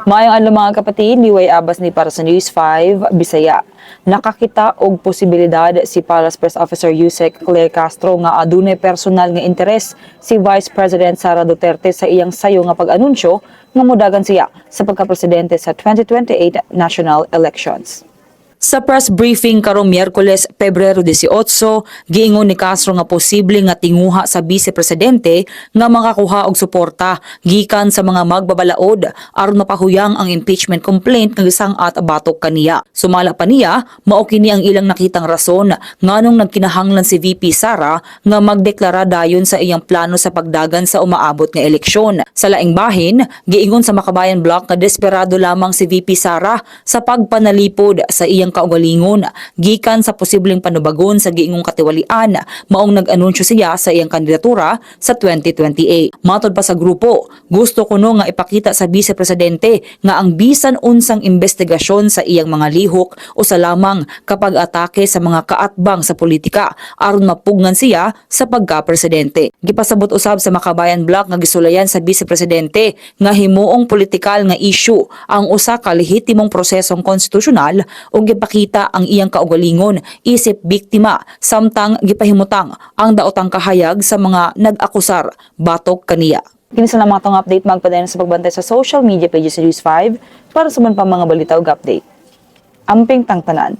Maayong adlaw mga kapatid, liway abas ni para sa News 5 Bisaya. Nakakita og posibilidad si Palace Press Officer Yusek Claire Castro nga adunay personal nga interes si Vice President Sara Duterte sa iyang sayo nga pag-anunsyo nga modagan siya sa pagka-presidente sa 2028 national elections. Sa press briefing karong Miyerkules, Pebrero 18, giingon ni Castro nga posible nga tinguha sa vice-presidente nga makakuha og suporta gikan sa mga magbabalaod aron mapahuyang ang impeachment complaint nga gisangat batok kaniya. Sumala pa niya, mao kini ang ilang nakitang rason nganong nagkinahanglan si VP Sara nga magdeklara dayon sa iyang plano sa pagdagan sa umaabot nga eleksyon. Sa laing bahin, giingon sa Makabayan Block nga desperado lamang si VP Sara sa pagpanalipod sa iyang kaugalingon gikan sa posibleng panubagon sa giingong katiwalian maong nag-anunsyo siya sa iyang kandidatura sa 2028. Matod pa sa grupo, gusto kuno nga ipakita sa vice-presidente nga ang bisan unsang investigasyon sa iyang mga lihok o sa lamang kapag atake sa mga kaatbang sa politika aron mapugnan siya sa pagka-presidente. Gipasabot usab sa Makabayan Block nga gisulayan sa vice-presidente nga himuong politikal nga issue ang usa ka lehitimong prosesong konstitusyonal o gipakita ang iyang kaugalingon isip biktima samtang gipahimutang ang daotang kahayag sa mga nag-akusar batok kaniya. Kini sa mga tong update magpadayon sa pagbantay sa social media pages sa News 5 para sa man pa mga balita ug update. Amping tangtanan.